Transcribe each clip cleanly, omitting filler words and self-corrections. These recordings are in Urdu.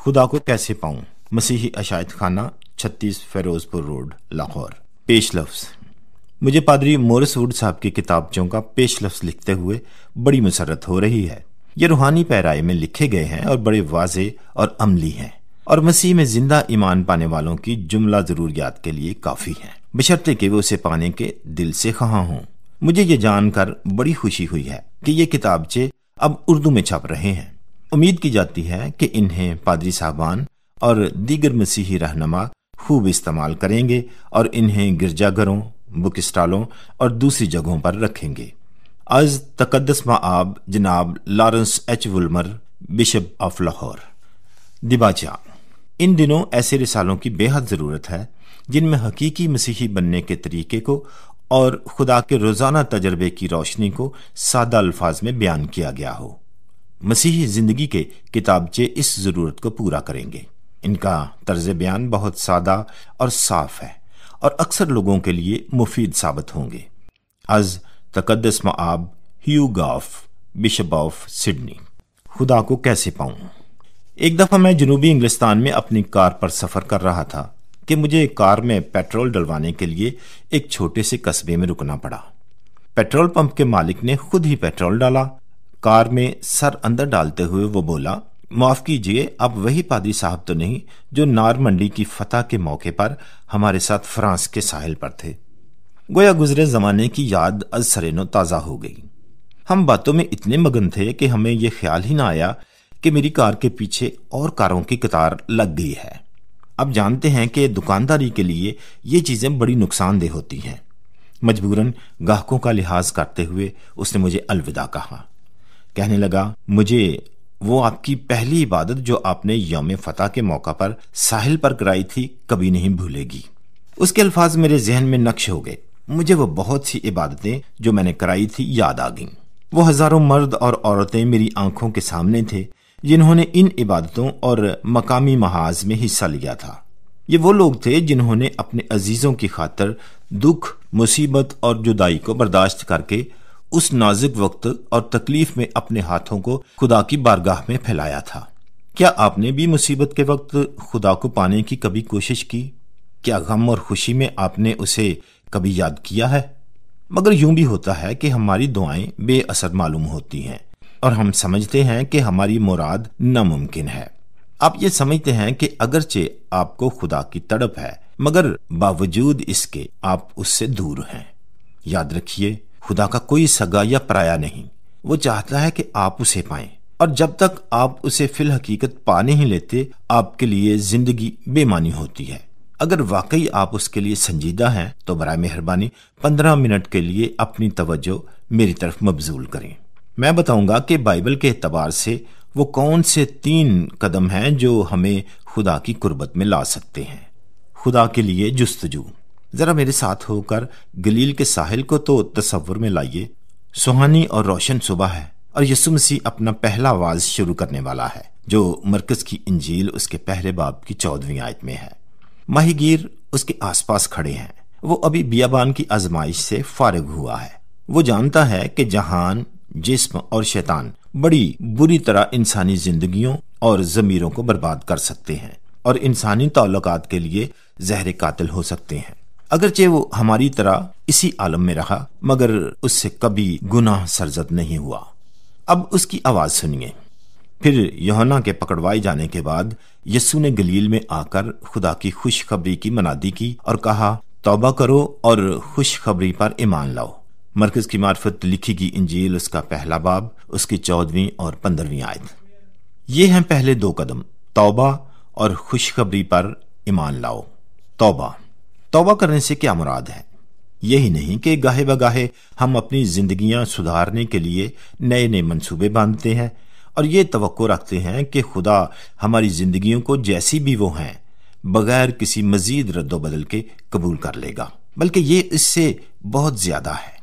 خدا کو کیسے پاؤں، مسیحی عشائت خانہ 36 فیروز پور روڈ، لاہور۔ پیش لفظ۔ مجھے پادری مورس ووڈ صاحب کی کتابچوں کا پیش لفظ لکھتے ہوئے بڑی مسرت ہو رہی ہے۔ یہ روحانی پیرائی میں لکھے گئے ہیں اور بڑے واضح اور عملی ہیں، اور مسیح میں زندہ ایمان پانے والوں کی جملہ ضروریات کے لیے کافی ہیں، بشرطے کہ وہ اسے پانے کے دل سے خواہاں ہوں۔ مجھے یہ جان کر بڑی خوشی ہوئی ہے کہ یہ کتابچے اب اردو میں چھپ رہے ہیں۔ امید کی جاتی ہے کہ انہیں پادری صاحبان اور دیگر مسیحی رہنما خوب استعمال کریں گے اور انہیں گرجا گھروں، بک اسٹالوں اور دوسری جگہوں پر رکھیں گے۔ از تقدس مآب جناب Lawrence H Woolmer, bishop of Lahore. دیباچہ۔ ان دنوں ایسے رسالوں کی بے حد ضرورت ہے جن میں حقیقی مسیحی بننے کے طریقے کو اور خدا کے روزانہ تجربے کی روشنی کو سادہ الفاظ میں بیان کیا گیا ہو۔ مسیحی زندگی کے کتابچے اس ضرورت کو پورا کریں گے۔ ان کا طرز بیان بہت سادہ اور صاف ہے اور اکثر لوگوں کے لیے مفید ثابت ہوں گے۔ از تقدس مآب have golf, bishop of Sydney. خدا کو کیسے پاؤں۔ ایک دفعہ میں جنوبی انگلستان میں اپنی کار پر سفر کر رہا تھا کہ مجھے کار میں پیٹرول ڈلوانے کے لیے ایک چھوٹے سے قصبے میں رکنا پڑا۔ پیٹرول پمپ کے مالک نے خود ہی پیٹرول ڈالا۔ کار میں سر اندر ڈالتے ہوئے وہ بولا، معاف کیجئے، اب وہی پادری صاحب تو نہیں جو نارمنڈی کی فتح کے موقع پر ہمارے ساتھ فرانس کے ساحل پر تھے۔ گویا گزرے زمانے کی یاد از سرینو تازہ ہو گئی۔ ہم باتوں میں اتنے مگن تھے کہ ہمیں یہ خیال ہی نہ آیا کہ میری کار کے پیچھے اور کاروں کی قطار لگ گئی ہے۔ اب جانتے ہیں کہ دکانداری کے لیے یہ چیزیں بڑی نقصان دہ ہوتی ہیں۔ مجبوراً گاہکوں کا لحاظ کرتے ہوئے اس نے مجھے الوداع کہا۔ کہنے لگا، مجھے وہ آپ کی پہلی عبادت جو آپ نے یوم فتح کے موقع پر ساحل پر کرائی تھی کبھی نہیں بھولے گی۔ اس کے الفاظ میرے ذہن میں نقش ہو گئے۔ مجھے وہ بہت سی عبادتیں جو میں نے کرائی تھی یاد آ گئیں۔ وہ ہزاروں مرد اور عورتیں میری آنکھوں کے سامنے تھے جنہوں نے ان عبادتوں اور مقامی محاذ میں حصہ لیا تھا۔ یہ وہ لوگ تھے جنہوں نے اپنے عزیزوں کی خاطر دکھ، مصیبت اور جدائی کو برداشت کر کے اس نازک وقت اور تکلیف میں اپنے ہاتھوں کو خدا کی بارگاہ میں پھیلایا تھا۔ کیا آپ نے بھی مصیبت کے وقت خدا کو پانے کی کبھی کوشش کی؟ کیا غم اور خوشی میں آپ نے اسے کبھی یاد کیا ہے؟ مگر یوں بھی ہوتا ہے کہ ہماری دعائیں بے اثر معلوم ہوتی ہیں اور ہم سمجھتے ہیں کہ ہماری مراد ناممکن ہے۔ آپ یہ سمجھتے ہیں کہ اگرچہ آپ کو خدا کی تڑپ ہے مگر باوجود اس کے آپ اس سے دور ہیں۔ یاد رکھیے، خدا کا کوئی سگا یا پرایا نہیں۔ وہ چاہتا ہے کہ آپ اسے پائیں، اور جب تک آپ اسے فی الحقیقت پا نہیں لیتے آپ کے لیے زندگی بے معنی ہوتی ہے۔ اگر واقعی آپ اس کے لیے سنجیدہ ہیں تو برائے مہربانی 15 منٹ کے لیے اپنی توجہ میری طرف مبذول کریں۔ میں بتاؤں گا کہ بائبل کے اعتبار سے وہ کون سے 3 قدم ہیں جو ہمیں خدا کی قربت میں لا سکتے ہیں۔ خدا کے لیے جستجو۔ ذرا میرے ساتھ ہو کر گلیل کے ساحل کو تو تصور میں لائیے۔ سہانی اور روشن صبح ہے اور یسوع مسیح اپنا پہلا واعظ شروع کرنے والا ہے جو مرکز کی انجیل اس کے پہلے باب کی 14ویں آیت میں ہے۔ ماہی گیر اس کے آس پاس کھڑے ہیں۔ وہ ابھی بیابان کی آزمائش سے فارغ ہوا ہے۔ وہ جانتا ہے کہ جہان، جسم اور شیطان بڑی بری طرح انسانی زندگیوں اور ضمیروں کو برباد کر سکتے ہیں اور انسانی تعلقات کے لیے زہر قاتل ہو سکتے ہیں۔ اگرچہ وہ ہماری طرح اسی عالم میں رہا مگر اس سے کبھی گناہ سرزد نہیں ہوا۔ اب اس کی آواز سنیے۔ پھر یوحنا کے پکڑوائے جانے کے بعد یسوع نے گلیل میں آ کر خدا کی خوشخبری کی منادی کی اور کہا، توبہ کرو اور خوشخبری پر ایمان لاؤ۔ مرکز کی معرفت لکھی گئی انجیل اس کا پہلا باب، اس کی 14ویں اور 15ویں آیت۔ یہ ہیں پہلے 2 قدم، توبہ اور خوشخبری پر ایمان لاؤ۔ توبہ کرنے سے کیا مراد ہے؟ یہی نہیں کہ گاہے بگاہے ہم اپنی زندگیاں سدھارنے کے لیے نئے منصوبے باندھتے ہیں اور یہ توقع رکھتے ہیں کہ خدا ہماری زندگیوں کو جیسی بھی وہ ہیں بغیر کسی مزید رد و بدل کے قبول کر لے گا، بلکہ یہ اس سے بہت زیادہ ہے۔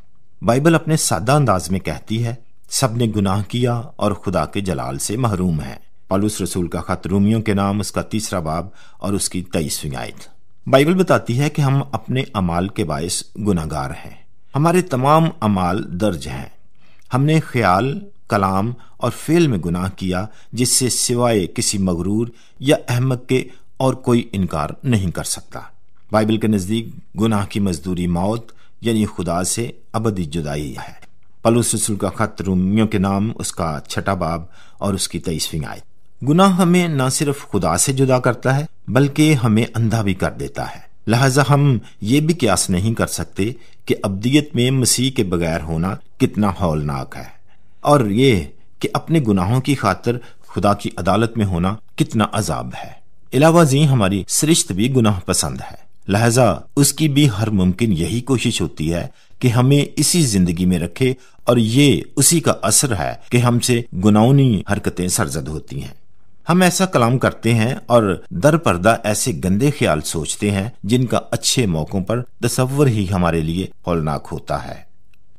بائبل اپنے سادہ انداز میں کہتی ہے، سب نے گناہ کیا اور خدا کے جلال سے محروم ہیں۔ پالوس رسول کا خط رومیوں کے نام، اس کا 3 باب اور اس کی 23ویں آیت۔ بائبل بتاتی ہے کہ ہم اپنے اعمال کے باعث گناہگار ہیں۔ ہمارے تمام اعمال درج ہیں۔ ہم نے خیال، کلام اور فعل میں گناہ کیا جس سے سوائے کسی مغرور یا احمق کے اور کوئی انکار نہیں کر سکتا۔ بائبل کے نزدیک گناہ کی مزدوری موت یعنی خدا سے ابدی جدائی ہے۔ پولس رسول کا خط رومیوں کے نام، اس کا 6 باب اور اس کی 23ویں آیت۔ گناہ ہمیں نہ صرف خدا سے جدا کرتا ہے بلکہ ہمیں اندھا بھی کر دیتا ہے، لہذا ہم یہ بھی قیاس نہیں کر سکتے کہ ابدیت میں مسیح کے بغیر ہونا کتنا ہولناک ہے، اور یہ کہ اپنے گناہوں کی خاطر خدا کی عدالت میں ہونا کتنا عذاب ہے۔ علاوہ ازیں ہماری سرشت بھی گناہ پسند ہے، لہذا اس کی بھی ہر ممکن یہی کوشش ہوتی ہے کہ ہمیں اسی زندگی میں رکھے، اور یہ اسی کا اثر ہے کہ ہم سے گناہونی حرکتیں سرزد ہوتی ہیں۔ ہم ایسا کلام کرتے ہیں اور در پردہ ایسے گندے خیال سوچتے ہیں جن کا اچھے موقعوں پر تصور ہی ہمارے لیے ہولناک ہوتا ہے۔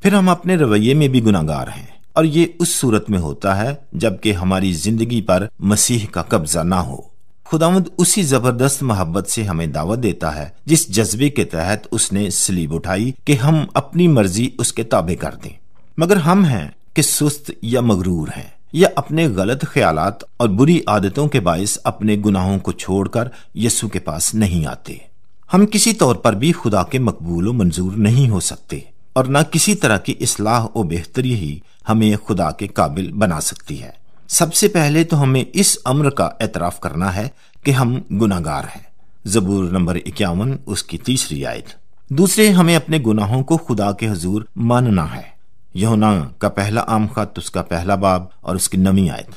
پھر ہم اپنے رویے میں بھی گناہگار ہیں، اور یہ اس صورت میں ہوتا ہے جبکہ ہماری زندگی پر مسیح کا قبضہ نہ ہو۔ خداوند اسی زبردست محبت سے ہمیں دعوت دیتا ہے جس جذبے کے تحت اس نے صلیب اٹھائی کہ ہم اپنی مرضی اس کے تابع کر دیں، مگر ہم ہیں کہ سست یا مغرور ہیں، یا اپنے غلط خیالات اور بری عادتوں کے باعث اپنے گناہوں کو چھوڑ کر یسوع کے پاس نہیں آتے۔ ہم کسی طور پر بھی خدا کے مقبول و منظور نہیں ہو سکتے، اور نہ کسی طرح کی اصلاح و بہتری ہی ہمیں خدا کے قابل بنا سکتی ہے۔ سب سے پہلے تو ہمیں اس امر کا اعتراف کرنا ہے کہ ہم گناہگار ہیں، زبور نمبر 51 اس کی 3 آیت۔ دوسرے، ہمیں اپنے گناہوں کو خدا کے حضور ماننا ہے، یوحنا کا پہلا عام خط اس کا 1 باب اور اس کی 9 آیت۔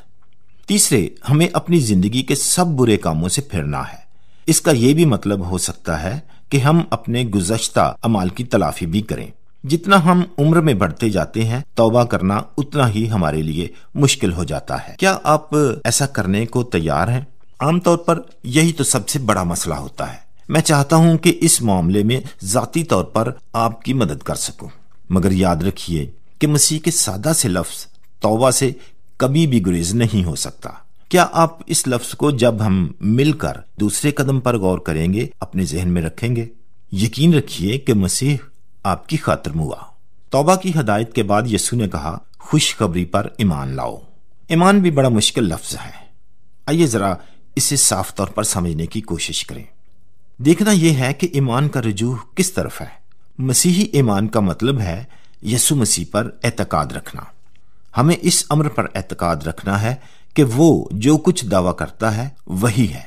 تیسرے، ہمیں اپنی زندگی کے سب برے کاموں سے پھرنا ہے۔ اس کا یہ بھی مطلب ہو سکتا ہے کہ ہم اپنے گزشتہ اعمال کی تلافی بھی کریں۔ جتنا ہم عمر میں بڑھتے جاتے ہیں، توبہ کرنا اتنا ہی ہمارے لیے مشکل ہو جاتا ہے۔ کیا آپ ایسا کرنے کو تیار ہیں؟ عام طور پر یہی تو سب سے بڑا مسئلہ ہوتا ہے۔ میں چاہتا ہوں کہ اس معاملے میں ذاتی طور پر آپ کی مدد کر سکوں، مگر یاد رکھیے کہ مسیح کے سادہ سے لفظ توبہ سے کبھی بھی گریز نہیں ہو سکتا۔ کیا آپ اس لفظ کو جب ہم مل کر دوسرے قدم پر غور کریں گے اپنے ذہن میں رکھیں گے؟ یقین رکھیے کہ مسیح آپ کی خاطر ہوا۔ توبہ کی ہدایت کے بعد یسوع نے کہا، خوشخبری پر ایمان لاؤ۔ ایمان بھی بڑا مشکل لفظ ہے، آئیے ذرا اسے صاف طور پر سمجھنے کی کوشش کریں۔ دیکھنا یہ ہے کہ ایمان کا رجوع کس طرف ہے۔ مسیحی ایمان کا مطلب ہے یسوع مسیح پر اعتقاد رکھنا۔ ہمیں اس امر پر اعتقاد رکھنا ہے کہ وہ جو کچھ دعویٰ کرتا ہے وہی ہے۔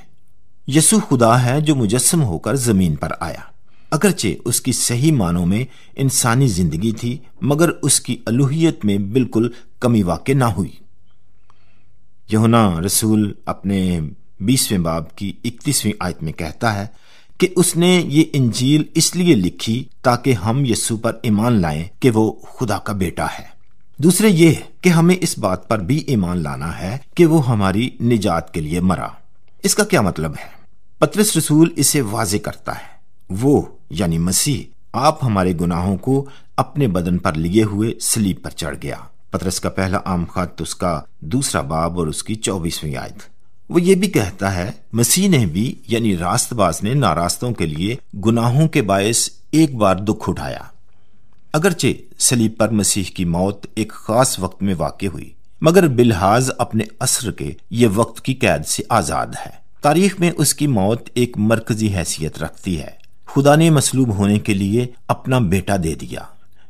یسوع خدا ہے جو مجسم ہو کر زمین پر آیا، اگرچہ اس کی صحیح معنوں میں انسانی زندگی تھی، مگر اس کی الوہیت میں بالکل کمی واقع نہ ہوئی۔ یوحنا رسول اپنے 20ویں باب کی 31ویں آیت میں کہتا ہے کہ اس نے یہ انجیل اس لیے لکھی تاکہ ہم یسوع پر ایمان لائیں کہ وہ خدا کا بیٹا ہے۔ دوسرے یہ کہ ہمیں اس بات پر بھی ایمان لانا ہے کہ وہ ہماری نجات کے لیے مرا۔ اس کا کیا مطلب ہے؟ پطرس رسول اسے واضح کرتا ہے، وہ یعنی مسیح آپ ہمارے گناہوں کو اپنے بدن پر لیے ہوئے صلیب پر چڑھ گیا۔ پطرس کا پہلا عام خط اس کا 2 باب اور اس کی 24ویں آیت۔ وہ یہ بھی کہتا ہے، مسیح نے بھی یعنی راست باز نے ناراستوں کے لیے گناہوں کے باعث ایک بار دکھ اٹھایا۔ اگرچہ صلیب پر مسیح کی موت ایک خاص وقت میں واقع ہوئی، مگر بلحاظ اپنے اثر کے یہ وقت کی قید سے آزاد ہے۔ تاریخ میں اس کی موت ایک مرکزی حیثیت رکھتی ہے۔ خدا نے مصلوب ہونے کے لیے اپنا بیٹا دے دیا،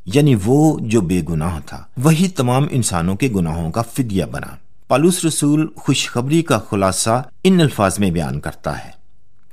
یعنی وہ جو بے گناہ تھا وہی تمام انسانوں کے گناہوں کا فدیہ بنا۔ پالوس رسول خوشخبری کا خلاصہ ان الفاظ میں بیان کرتا ہے،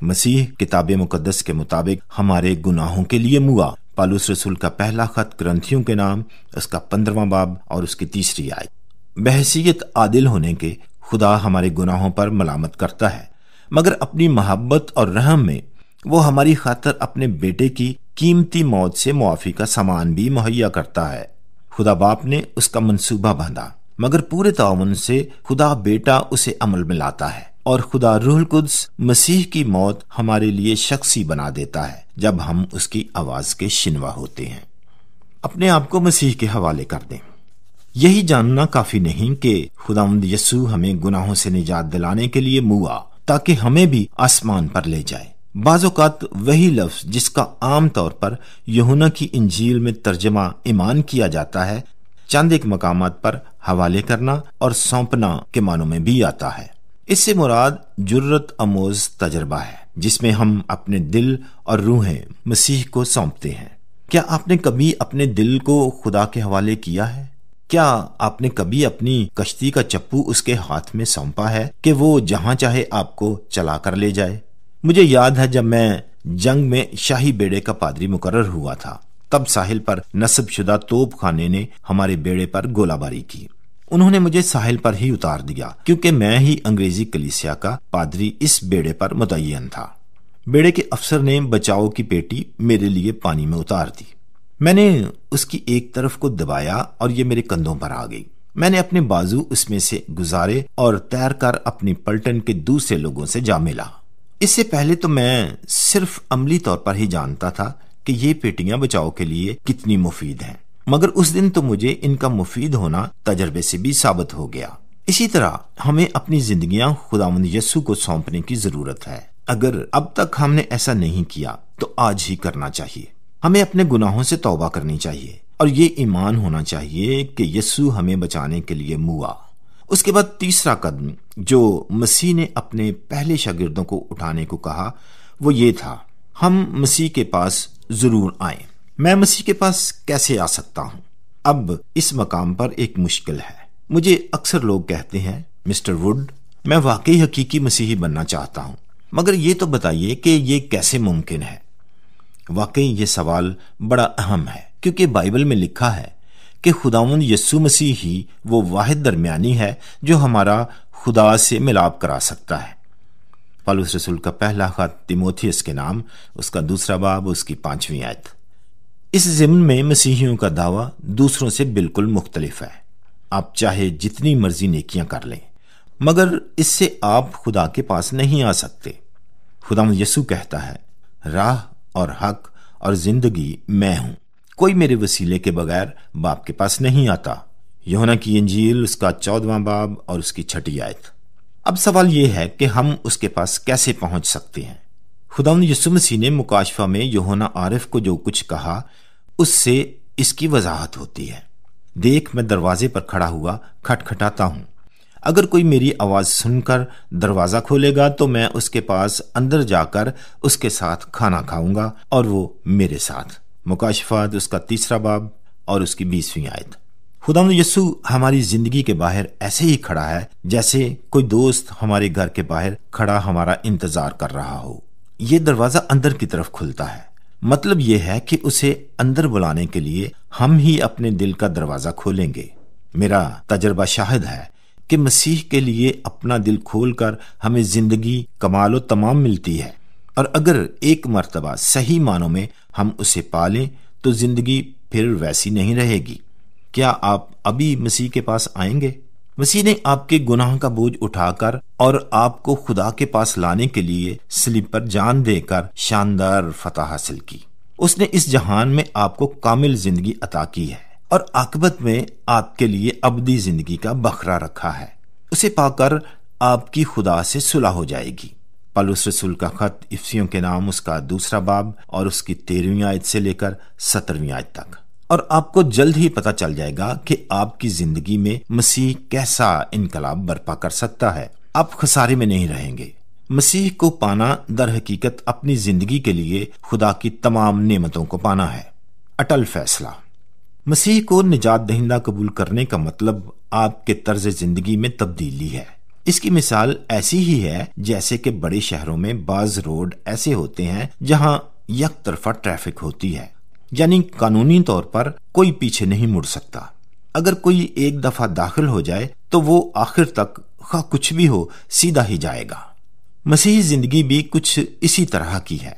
مسیح کتاب مقدس کے مطابق ہمارے گناہوں کے لیے موا۔ پالوس رسول کا پہلا خط کرنتھیوں کے نام اس کا 15واں باب اور اس کی 3 آیت۔ بحیثیت عادل ہونے کے خدا ہمارے گناہوں پر ملامت کرتا ہے، مگر اپنی محبت اور رحم میں وہ ہماری خاطر اپنے بیٹے کی قیمتی موت سے معافی کا سامان بھی مہیا کرتا ہے۔ خدا باپ نے اس کا منصوبہ باندھا، مگر پورے تعاون سے خدا بیٹا اسے عمل میں لاتا ہے، اور خدا روح القدس مسیح کی موت ہمارے لیے شخصی بنا دیتا ہے جب ہم اس کی آواز کے شنوا ہوتے ہیں۔ اپنے آپ کو مسیح کے حوالے کر دیں۔ یہی جاننا کافی نہیں کہ خداوند یسوع ہمیں گناہوں سے نجات دلانے کے لیے موا تاکہ ہمیں بھی آسمان پر لے جائے۔ بعض اوقات وہی لفظ جس کا عام طور پر یوحنا کی انجیل میں ترجمہ ایمان کیا جاتا ہے، چند ایک مقامات پر حوالے کرنا اور سونپنا کے معنوں میں بھی آتا ہے۔ اس سے مراد جرت آموز تجربہ ہے جس میں ہم اپنے دل اور روحیں مسیح کو سونپتے ہیں۔ کیا آپ نے کبھی اپنے دل کو خدا کے حوالے کیا ہے؟ کیا آپ نے کبھی اپنی کشتی کا چپو اس کے ہاتھ میں سونپا ہے کہ وہ جہاں چاہے آپ کو چلا کر لے جائے؟ مجھے یاد ہے جب میں جنگ میں شاہی بیڑے کا پادری مقرر ہوا تھا، تب ساحل پر نصب شدہ توپ خانے نے ہمارے بیڑے پر گولہ باری کی۔ انہوں نے مجھے ساحل پر ہی اتار دیا کیونکہ میں ہی انگریزی کلیسیا کا پادری اس بیڑے پر متعین تھا۔ بیڑے کے افسر نے بچاؤ کی پیٹی میرے لیے پانی میں اتار دی۔ میں نے اس کی ایک طرف کو دبایا اور یہ میرے کندھوں پر آ گئی۔ میں نے اپنے بازو اس میں سے گزارے اور تیر کر اپنی پلٹن کے دوسرے لوگوں سے جا ملا۔ اس سے پہلے تو میں صرف عملی طور پر ہی جانتا تھا کہ یہ پیٹیاں بچاؤ کے لیے کتنی مفید ہیں، مگر اس دن تو مجھے ان کا مفید ہونا تجربے سے بھی ثابت ہو گیا۔ اسی طرح ہمیں اپنی زندگیاں خداوند یسوع کو سونپنے کی ضرورت ہے۔ اگر اب تک ہم نے ایسا نہیں کیا تو آج ہی کرنا چاہیے۔ ہمیں اپنے گناہوں سے توبہ کرنی چاہیے اور یہ ایمان ہونا چاہیے کہ یسوع ہمیں بچانے کے لیے موا۔ اس کے بعد تیسرا قدم جو مسیح نے اپنے پہلے شاگردوں کو اٹھانے کو کہا وہ یہ تھا، ہم مسیح کے پاس ضرور آئیں۔ میں مسیح کے پاس کیسے آ سکتا ہوں؟ اب اس مقام پر ایک مشکل ہے۔ مجھے اکثر لوگ کہتے ہیں مسٹر ووڈ، میں واقعی حقیقی مسیحی بننا چاہتا ہوں، مگر یہ تو بتائیے کہ یہ کیسے ممکن ہے؟ واقعی یہ سوال بڑا اہم ہے کیونکہ بائبل میں لکھا ہے کہ خداوند یسوع مسیح ہی وہ واحد درمیانی ہے جو ہمارا خدا سے ملاپ کرا سکتا ہے۔ پالوس رسول کا پہلا خط تیموتھیوس کے نام، اس کا 2 باب، اس کی 5ویں آیت۔ اس ضمن میں مسیحیوں کا دعویٰ دوسروں سے بالکل مختلف ہے۔ آپ چاہے جتنی مرضی نیکیاں کر لیں مگر اس سے آپ خدا کے پاس نہیں آ سکتے۔ خداوند یسوع کہتا ہے، راہ اور حق اور زندگی میں ہوں، کوئی میرے وسیلے کے بغیر باپ کے پاس نہیں آتا۔ یوحنا کی انجیل، اس کا 14واں باب اور اس کی 6 آیت۔ اب سوال یہ ہے کہ ہم اس کے پاس کیسے پہنچ سکتے ہیں؟ خداوند یسوع مسیح نے مکاشفہ میں یوحنا عارف کو جو کچھ کہا اس سے اس کی وضاحت ہوتی ہے۔ دیکھ، میں دروازے پر کھڑا ہوا کھٹکھٹاتا ہوں، اگر کوئی میری آواز سن کر دروازہ کھولے گا تو میں اس کے پاس اندر جا کر اس کے ساتھ کھانا کھاؤں گا اور وہ میرے ساتھ۔ مکاشفات، اس کا 3 باب اور اس کی 20ویں آیت۔ خداوند یسوع ہماری زندگی کے باہر ایسے ہی کھڑا ہے جیسے کوئی دوست ہمارے گھر کے باہر کھڑا ہمارا انتظار کر رہا ہو۔ یہ دروازہ اندر کی طرف کھلتا ہے، مطلب یہ ہے کہ اسے اندر بلانے کے لیے ہم ہی اپنے دل کا دروازہ کھولیں گے۔ میرا تجربہ شاہد ہے کہ مسیح کے لیے اپنا دل کھول کر ہمیں زندگی کمال و تمام ملتی ہے، اور اگر ایک مرتبہ صحیح معنوں میں ہم اسے پالیں تو زندگی پھر ویسی نہیں رہے گی۔ کیا آپ ابھی مسیح کے پاس آئیں گے؟ مسیح نے آپ کے گناہ کا بوجھ اٹھا کر اور آپ کو خدا کے پاس لانے کے لیے صلیب پر جان دے کر شاندار فتح حاصل کی۔ اس نے اس جہان میں آپ کو کامل زندگی عطا کی ہے اور عاقبت میں آپ کے لیے ابدی زندگی کا بکھرا رکھا ہے۔ اسے پا کر آپ کی خدا سے صلح ہو جائے گی۔ پالوس رسول کا خط افسیوں کے نام، اس کا 2 باب اور اس کی 13ویں آیت سے لے کر 17ویں آیت تک۔ اور آپ کو جلد ہی پتہ چل جائے گا کہ آپ کی زندگی میں مسیح کیسا انقلاب برپا کر سکتا ہے۔ آپ خسارے میں نہیں رہیں گے۔ مسیح کو پانا در حقیقت اپنی زندگی کے لیے خدا کی تمام نعمتوں کو پانا ہے۔ اٹل فیصلہ۔ مسیح کو نجات دہندہ قبول کرنے کا مطلب آپ کے طرز زندگی میں تبدیلی ہے۔ اس کی مثال ایسی ہی ہے جیسے کہ بڑے شہروں میں بعض روڈ ایسے ہوتے ہیں جہاں یک طرفہ ٹریفک ہوتی ہے، یعنی قانونی طور پر کوئی پیچھے نہیں مڑ سکتا۔ اگر کوئی ایک دفعہ داخل ہو جائے تو وہ آخر تک خواہ کچھ بھی ہو سیدھا ہی جائے گا۔ مسیحی زندگی بھی کچھ اسی طرح کی ہے۔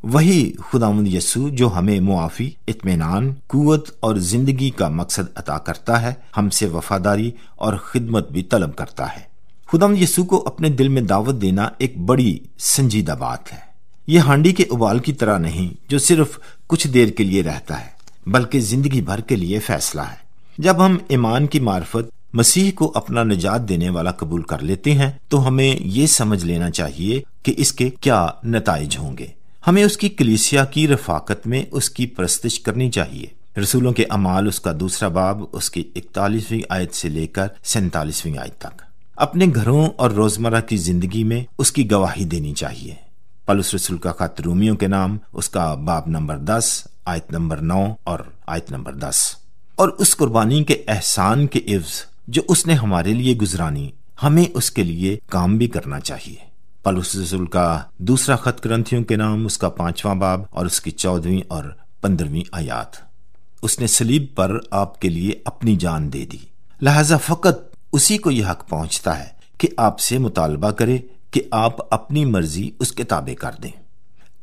وہی خداوند یسوع جو ہمیں معافی، اطمینان، قوت اور زندگی کا مقصد عطا کرتا ہے، ہم سے وفاداری اور خدمت بھی طلب کرتا ہے۔ خداوند یسوع کو اپنے دل میں دعوت دینا ایک بڑی سنجیدہ بات ہے۔ یہ ہانڈی کے ابال کی طرح نہیں جو صرف کچھ دیر کے لیے رہتا ہے، بلکہ زندگی بھر کے لیے فیصلہ ہے۔ جب ہم ایمان کی معرفت مسیح کو اپنا نجات دینے والا قبول کر لیتے ہیں تو ہمیں یہ سمجھ لینا چاہیے کہ اس کے کیا نتائج ہوں گے۔ ہمیں اس کی کلیسیا کی رفاقت میں اس کی پرستش کرنی چاہیے۔ رسولوں کے اعمال اس کا 2 باب اس کی 41ویں آیت سے لے کر 47ویں آیت تک۔ اپنے گھروں اور روزمرہ کی زندگی میں اس کی گواہی دینی چاہیے۔ پولس رسول کا خط رومیوں کے نام اس کا باب نمبر 10 آیت نمبر 9 اور آیت نمبر 10۔ اور اس قربانی کے احسان کے عوض جو اس نے ہمارے لیے گزرانی، ہمیں اس کے لیے کام بھی کرنا چاہیے۔ پولس رسول کا دوسرا خط کرنتھیوں کے نام اس کا 5واں باب اور اس کی 14ویں اور 15ویں آیات۔ اس نے صلیب پر آپ کے لیے اپنی جان دے دی، لہذا فقط اسی کو یہ حق پہنچتا ہے کہ آپ سے مطالبہ کرے کہ آپ اپنی مرضی اس کے تابع کر دیں۔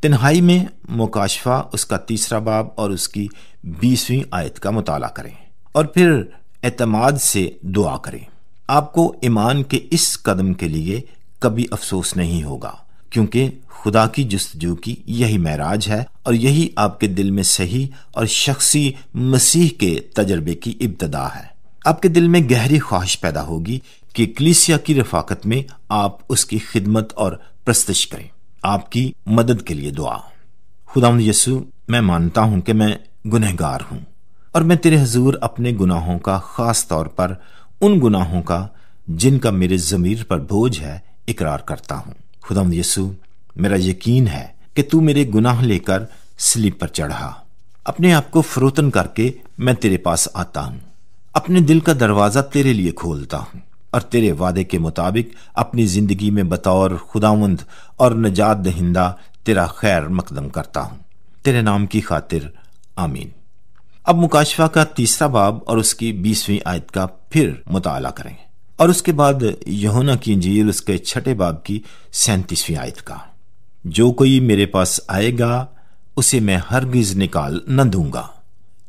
تنہائی میں مکاشفہ اس کا 3 باب اور اس کی 20ویں آیت کا مطالعہ کریں اور پھر اعتماد سے دعا کریں۔ آپ کو ایمان کے اس قدم کے لیے کبھی افسوس نہیں ہوگا، کیونکہ خدا کی جستجو کی یہی معراج ہے اور یہی آپ کے دل میں صحیح اور شخصی مسیح کے تجربے کی ابتدا ہے۔ آپ کے دل میں گہری خواہش پیدا ہوگی کہ کلیسیا کی رفاقت میں آپ اس کی خدمت اور پرستش کریں۔ آپ کی مدد کے لیے دعا۔ خداوند یسوع، میں مانتا ہوں کہ میں گنہگار ہوں اور میں تیرے حضور اپنے گناہوں کا، خاص طور پر ان گناہوں کا جن کا میرے ضمیر پر بوجھ ہے، اقرار کرتا ہوں۔ خداوند یسوع، میرا یقین ہے کہ تو میرے گناہ لے کر صلیب پر چڑھا۔ اپنے آپ کو فروتن کر کے میں تیرے پاس آتا ہوں، اپنے دل کا دروازہ تیرے لیے کھولتا ہوں اور تیرے وعدے کے مطابق اپنی زندگی میں بطور خداوند اور نجات دہندہ تیرا خیر مقدم کرتا ہوں، تیرے نام کی خاطر، آمین۔ اب مکاشفہ کا 3 باب اور اس کی 20ویں آیت کا پھر مطالعہ کریں اور اس کے بعد یوحنا کی انجیل اس کے 6 باب کی 37ویں آیت کا۔ جو کوئی میرے پاس آئے گا اسے میں ہرگز نکال نہ دوں گا۔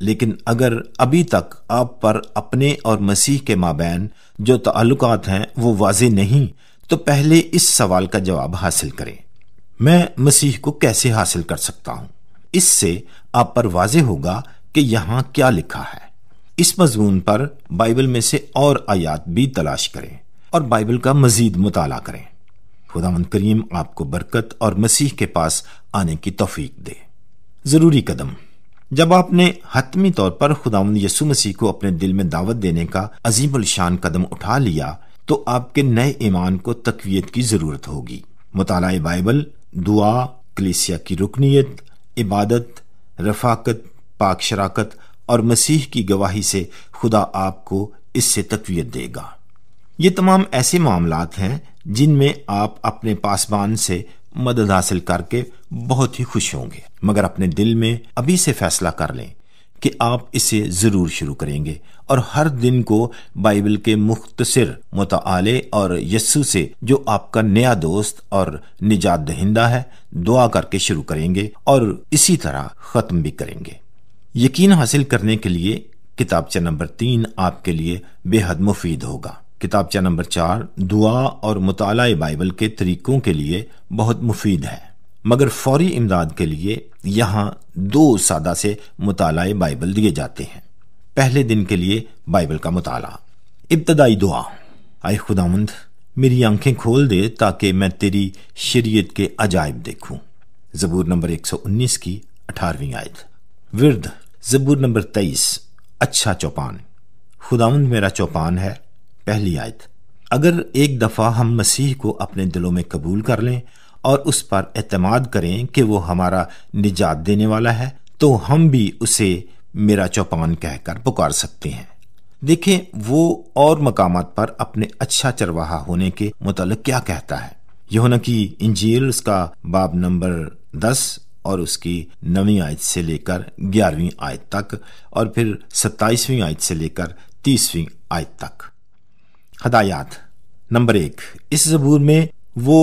لیکن اگر ابھی تک آپ پر اپنے اور مسیح کے مابین جو تعلقات ہیں وہ واضح نہیں، تو پہلے اس سوال کا جواب حاصل کریں، میں مسیح کو کیسے حاصل کر سکتا ہوں؟ اس سے آپ پر واضح ہوگا کہ یہاں کیا لکھا ہے۔ اس مضمون پر بائبل میں سے اور آیات بھی تلاش کریں اور بائبل کا مزید مطالعہ کریں۔ خداوند کریم آپ کو برکت اور مسیح کے پاس آنے کی توفیق دے۔ ضروری قدم۔ جب آپ نے حتمی طور پر خداوند یسوع مسیح کو اپنے دل میں دعوت دینے کا عظیم الشان قدم اٹھا لیا، تو آپ کے نئے ایمان کو تقویت کی ضرورت ہوگی۔ مطالعہ بائبل، دعا، کلیسیا کی رکنیت، عبادت، رفاقت، پاک شراکت اور مسیح کی گواہی سے خدا آپ کو اس سے تقویت دے گا۔ یہ تمام ایسے معاملات ہیں جن میں آپ اپنے پاسبان سے مدد حاصل کر کے بہت ہی خوش ہوں گے، مگر اپنے دل میں ابھی سے فیصلہ کر لیں کہ آپ اسے ضرور شروع کریں گے اور ہر دن کو بائبل کے مختصر مطالعے اور یسوع سے جو آپ کا نیا دوست اور نجات دہندہ ہے دعا کر کے شروع کریں گے اور اسی طرح ختم بھی کریں گے۔ یقین حاصل کرنے کے لیے کتابچہ نمبر 3 آپ کے لیے بے حد مفید ہوگا۔ کتابچہ نمبر 4 دعا اور مطالعہ بائبل کے طریقوں کے لیے بہت مفید ہے، مگر فوری امداد کے لیے یہاں 2 سادہ سے مطالعہ بائبل دیے جاتے ہیں۔ پہلے دن کے لیے بائبل کا مطالعہ۔ ابتدائی دعا۔ اے خداوند، میری آنکھیں کھول دے تاکہ میں تیری شریعت کے عجائب دیکھوں۔ زبور نمبر 119 کی 18ویں آیت۔ ورد۔ زبور نمبر 23 اچھا چوپان۔ خداوند میرا چوپان ہے، پہلی آیت۔ اگر ایک دفعہ ہم مسیح کو اپنے دلوں میں قبول کر لیں اور اس پر اعتماد کریں کہ وہ ہمارا نجات دینے والا ہے، تو ہم بھی اسے میرا چوپان کہہ کر پکار سکتے ہیں۔ دیکھیں وہ اور مقامات پر اپنے اچھا چرواہا ہونے کے متعلق کیا کہتا ہے۔ یوحنا کی انجیل اس کا باب نمبر 10 اور اس کی 9ویں آیت سے لے کر 11ویں آیت تک اور پھر 27ویں آیت سے لے کر 30ویں آیت تک۔ ہدایات۔ نمبر 1، اس زبور میں وہ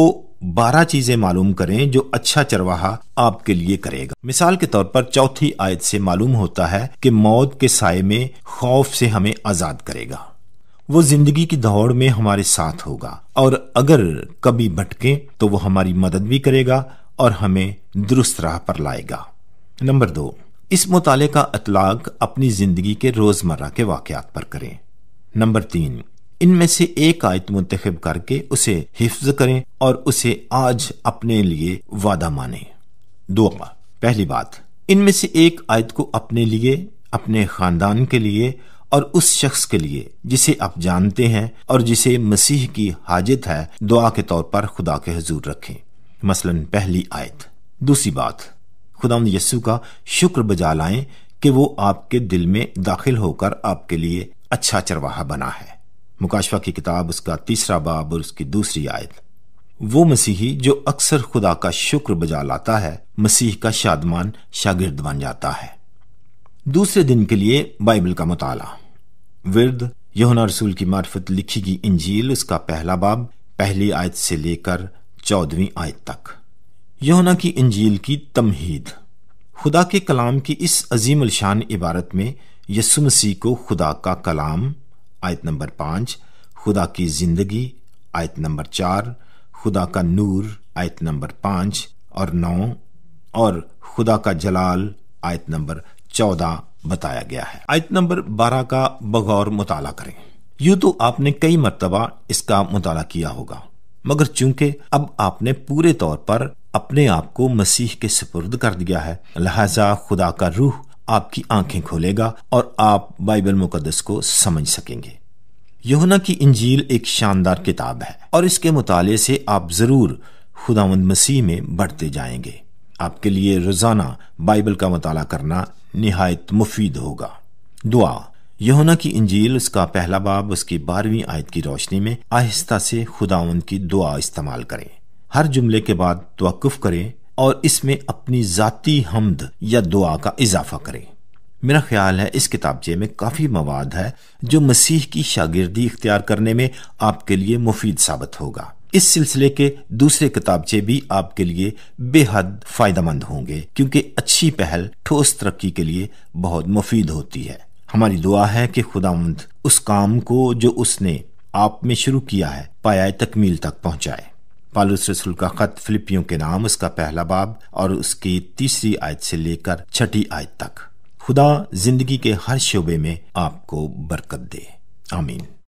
12 چیزیں معلوم کریں جو اچھا چرواہا آپ کے لیے کرے گا۔ مثال کے طور پر 4تھی آیت سے معلوم ہوتا ہے کہ موت کے سائے میں خوف سے ہمیں آزاد کرے گا۔ وہ زندگی کی دوڑ میں ہمارے ساتھ ہوگا اور اگر کبھی بھٹکیں تو وہ ہماری مدد بھی کرے گا اور ہمیں درست راہ پر لائے گا۔ نمبر 2، اس مطالعے کا اطلاق اپنی زندگی کے روزمرہ کے واقعات پر کریں۔ نمبر 3، ان میں سے ایک آیت منتخب کر کے اسے حفظ کریں اور اسے آج اپنے لیے وعدہ مانیں۔ دعا۔ پہلی بات، ان میں سے ایک آیت کو اپنے لیے، اپنے خاندان کے لیے اور اس شخص کے لیے جسے آپ جانتے ہیں اور جسے مسیح کی حاجت ہے دعا کے طور پر خدا کے حضور رکھیں۔ مثلاً پہلی آیت۔ دوسری بات، خداوند یسوع کا شکر بجا لائیں کہ وہ آپ کے دل میں داخل ہو کر آپ کے لیے اچھا چرواہا بنا ہے۔ مکاشفہ کی کتاب اس کا 3 باب اور اس کی 2 آیت۔ وہ مسیحی جو اکثر خدا کا شکر بجا لاتا ہے مسیح کا شادمان شاگرد بن جاتا ہے۔ دوسرے دن کے لیے بائبل کا مطالعہ۔ ورد یوحنا رسول کی معرفت لکھی گئی انجیل اس کا 1 باب 1 آیت سے لے کر 14 آیت تک۔ یوحنا کی انجیل کی تمہید۔ خدا کے کلام کی اس عظیم الشان عبارت میں یسوع مسیح کو خدا کا کلام آیت نمبر 5، خدا کی زندگی آیت نمبر 4، خدا کا نور آیت نمبر 5 اور 9 اور خدا کا جلال آیت نمبر 14 بتایا گیا ہے۔ آیت نمبر 12 کا بغور مطالعہ کریں۔ یوں تو آپ نے کئی مرتبہ اس کا مطالعہ کیا ہوگا، مگر چونکہ اب آپ نے پورے طور پر اپنے آپ کو مسیح کے سپرد کر دیا ہے، لہذا خدا کا روح آپ کی آنکھیں کھولے گا اور آپ بائبل مقدس کو سمجھ سکیں گے۔ یوحنا کی انجیل ایک شاندار کتاب ہے اور اس کے مطالعے سے آپ ضرور خداوند مسیح میں بڑھتے جائیں گے۔ آپ کے لیے روزانہ بائبل کا مطالعہ کرنا نہایت مفید ہوگا۔ دعا۔ یوحنا کی انجیل اس کا 1 باب اس کی 12 آیت کی روشنی میں آہستہ سے خداوند کی دعا استعمال کریں۔ ہر جملے کے بعد توقف کریں اور اس میں اپنی ذاتی حمد یا دعا کا اضافہ کریں۔ میرا خیال ہے اس کتابچے میں کافی مواد ہے جو مسیح کی شاگردی اختیار کرنے میں آپ کے لیے مفید ثابت ہوگا۔ اس سلسلے کے دوسرے کتابچے بھی آپ کے لیے بے حد فائدہ مند ہوں گے، کیونکہ اچھی پہل ٹھوس ترقی کے لیے بہت مفید ہوتی ہے۔ ہماری دعا ہے کہ خداوند اس کام کو جو اس نے آپ میں شروع کیا ہے پایۂ تکمیل تک پہنچائے۔ پالوس رسول کا خط فلپیوں کے نام اس کا 1 باب اور اس کی 3 آیت سے لے کر 6 آیت تک۔ خدا زندگی کے ہر شعبے میں آپ کو برکت دے، آمین۔